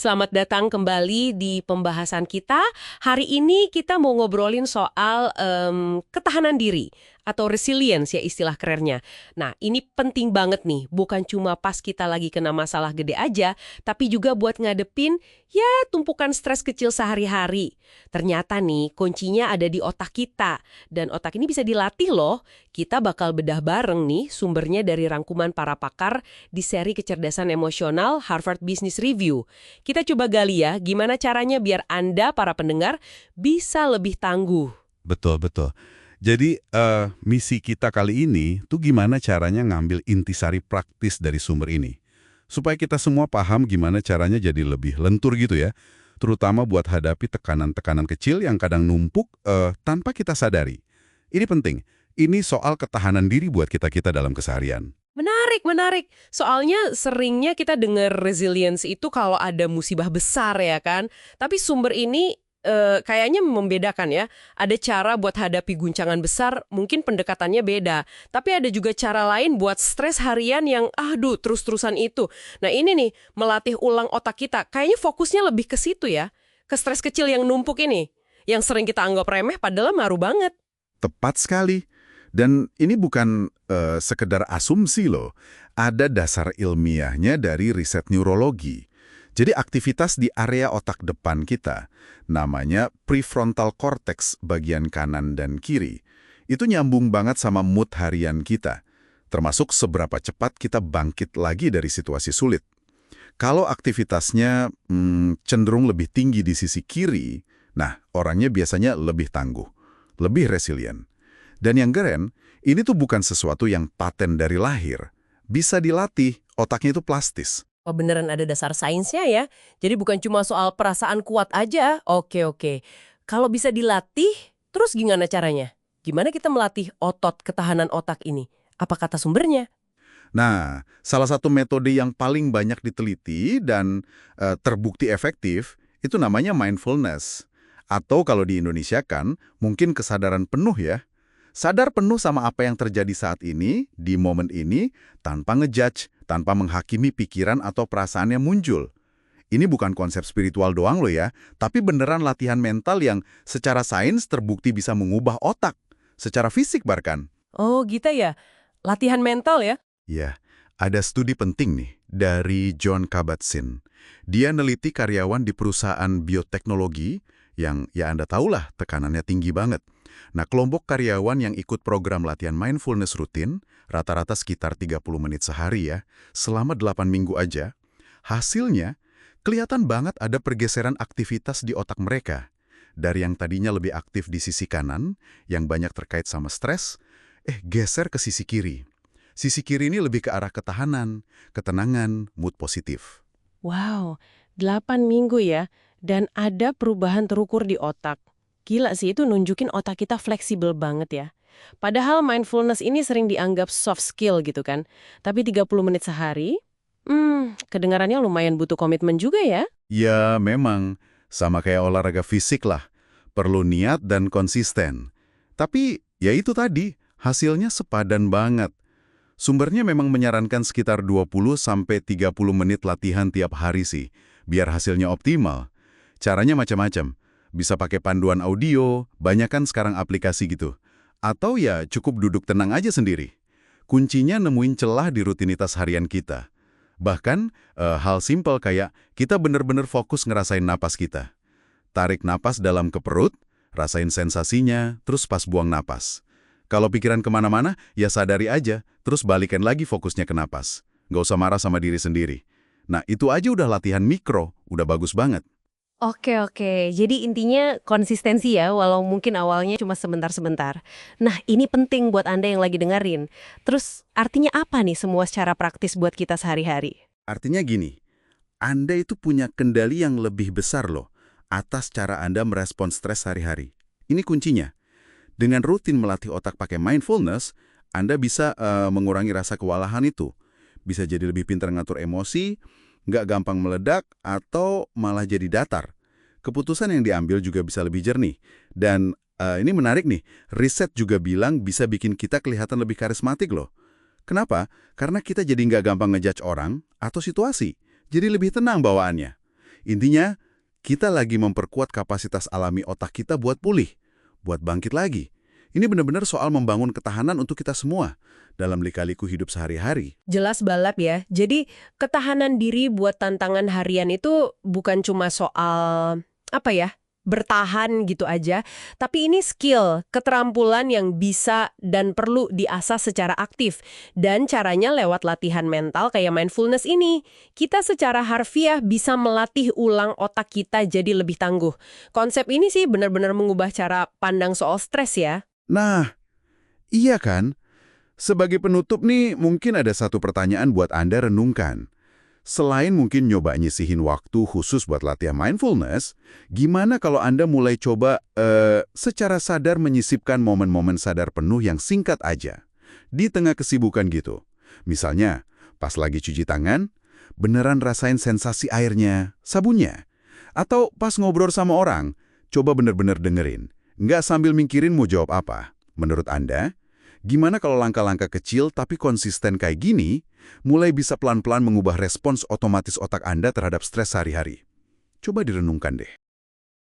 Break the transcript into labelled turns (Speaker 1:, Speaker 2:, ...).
Speaker 1: Selamat datang kembali di pembahasan kita. Hari ini kita mau ngobrolin soal ketahanan diri atau resilience ya istilah kerennya. Nah, ini penting banget nih, bukan cuma pas kita lagi kena masalah gede aja, tapi juga buat ngadepin ya tumpukan stres kecil sehari-hari. Ternyata nih, kuncinya ada di otak kita. Dan otak ini bisa dilatih loh. Kita bakal bedah bareng nih sumbernya dari rangkuman para pakar di seri kecerdasan emosional Harvard Business Review. Kita coba gali ya, gimana caranya biar Anda, para pendengar, bisa lebih tangguh.
Speaker 2: Betul, betul. Jadi, misi kita kali ini tuh gimana caranya ngambil intisari praktis dari sumber ini. Supaya kita semua paham gimana caranya jadi lebih lentur gitu ya. Terutama buat hadapi tekanan-tekanan kecil yang kadang numpuk tanpa kita sadari. Ini penting. Ini soal ketahanan diri buat kita-kita dalam keseharian.
Speaker 1: Menarik, menarik. Soalnya seringnya kita dengar resilience itu kalau ada musibah besar ya kan. Tapi sumber ini kayaknya membedakan ya. Ada cara buat hadapi guncangan besar, mungkin pendekatannya beda. Tapi ada juga cara lain buat stres harian yang terus-terusan itu. Nah ini nih, melatih ulang otak kita. Kayaknya fokusnya lebih ke situ ya. Ke stres kecil yang numpuk ini. Yang sering kita anggap remeh padahal ngaruh banget.
Speaker 2: Tepat sekali. Dan ini bukan sekedar asumsi loh. Ada dasar ilmiahnya dari riset neurologi. Jadi aktivitas di area otak depan kita, namanya prefrontal cortex bagian kanan dan kiri, itu nyambung banget sama mood harian kita, termasuk seberapa cepat kita bangkit lagi dari situasi sulit. Kalau aktivitasnya cenderung lebih tinggi di sisi kiri, nah orangnya biasanya lebih tangguh, lebih resilient. Dan yang keren, ini tuh bukan sesuatu yang paten dari lahir. Bisa dilatih, otaknya itu plastis.
Speaker 1: Oh beneran ada dasar sainsnya ya. Jadi bukan cuma soal perasaan kuat aja. Oke. Kalau bisa dilatih, terus gimana caranya? Gimana kita melatih otot ketahanan otak ini? Apa kata sumbernya?
Speaker 2: Nah, salah satu metode yang paling banyak diteliti dan terbukti efektif, itu namanya mindfulness. Atau kalau di Indonesia kan, mungkin kesadaran penuh ya. Sadar penuh sama apa yang terjadi saat ini, di momen ini, tanpa ngejudge, tanpa menghakimi pikiran atau perasaan yang muncul. Ini bukan konsep spiritual doang loh ya, tapi beneran latihan mental yang secara sains terbukti bisa mengubah otak, secara fisik bahkan.
Speaker 1: Oh gitu ya, latihan mental ya?
Speaker 2: Ya, ada studi penting nih dari John Kabat-Zinn. Dia neliti karyawan di perusahaan bioteknologi yang ya Anda tahulah tekanannya tinggi banget. Nah, kelompok karyawan yang ikut program latihan mindfulness rutin, rata-rata sekitar 30 menit sehari ya, selama 8 minggu aja, hasilnya kelihatan banget ada pergeseran aktivitas di otak mereka. Dari yang tadinya lebih aktif di sisi kanan, yang banyak terkait sama stres, geser ke sisi kiri. Sisi kiri ini lebih ke arah ketahanan, ketenangan, mood positif.
Speaker 1: Wow, 8 minggu ya. Dan ada perubahan terukur di otak. Gila sih, itu nunjukin otak kita fleksibel banget ya. Padahal mindfulness ini sering dianggap soft skill gitu kan. Tapi 30 menit sehari, kedengarannya lumayan butuh komitmen juga ya.
Speaker 2: Ya, memang. Sama kayak olahraga fisik lah. Perlu niat dan konsisten. Tapi, ya itu tadi, hasilnya sepadan banget. Sumbernya memang menyarankan sekitar 20-30 menit latihan tiap hari sih, biar hasilnya optimal. Caranya macam-macam. Bisa pakai panduan audio, banyak kan sekarang aplikasi gitu. Atau ya cukup duduk tenang aja sendiri. Kuncinya nemuin celah di rutinitas harian kita. Bahkan hal simpel kayak kita bener-bener fokus ngerasain napas kita. Tarik napas dalam ke perut, rasain sensasinya, terus pas buang napas. Kalau pikiran kemana-mana, ya sadari aja, terus balikan lagi fokusnya ke napas. Nggak usah marah sama diri sendiri. Nah, itu aja udah latihan mikro, udah bagus banget.
Speaker 1: Oke. Jadi intinya konsistensi ya, walau mungkin awalnya cuma sebentar-sebentar. Nah, ini penting buat Anda yang lagi dengerin. Terus, artinya apa nih semua secara praktis buat kita sehari-hari?
Speaker 2: Artinya gini, Anda itu punya kendali yang lebih besar loh atas cara Anda merespon stres sehari-hari. Ini kuncinya. Dengan rutin melatih otak pakai mindfulness, Anda bisa mengurangi rasa kewalahan itu. Bisa jadi lebih pintar ngatur emosi, nggak gampang meledak, atau malah jadi datar. Keputusan yang diambil juga bisa lebih jernih. Dan ini menarik nih, riset juga bilang bisa bikin kita kelihatan lebih karismatik loh. Kenapa? Karena kita jadi nggak gampang ngejudge orang atau situasi. Jadi lebih tenang bawaannya. Intinya, kita lagi memperkuat kapasitas alami otak kita buat pulih, buat bangkit lagi. Ini benar-benar soal membangun ketahanan untuk kita semua dalam lika-liku hidup sehari-hari.
Speaker 1: Jelas balap ya. Jadi ketahanan diri buat tantangan harian itu bukan cuma soal apa ya, bertahan gitu aja, tapi ini skill, keterampilan yang bisa dan perlu diasah secara aktif. Dan caranya lewat latihan mental kayak mindfulness ini. Kita secara harfiah bisa melatih ulang otak kita jadi lebih tangguh. Konsep ini sih benar-benar mengubah cara pandang soal stres ya.
Speaker 2: Nah, iya kan? Sebagai penutup nih, mungkin ada satu pertanyaan buat Anda renungkan. Selain mungkin nyoba nyisihin waktu khusus buat latihan mindfulness, gimana kalau Anda mulai coba secara sadar menyisipkan momen-momen sadar penuh yang singkat aja di tengah kesibukan gitu. Misalnya, pas lagi cuci tangan, beneran rasain sensasi airnya, sabunnya. Atau pas ngobrol sama orang, coba bener-bener dengerin. Nggak sambil mikirin mau jawab apa. Menurut Anda, gimana kalau langkah-langkah kecil tapi konsisten kayak gini, mulai bisa pelan-pelan mengubah respons otomatis otak Anda terhadap stres sehari-hari? Coba direnungkan deh.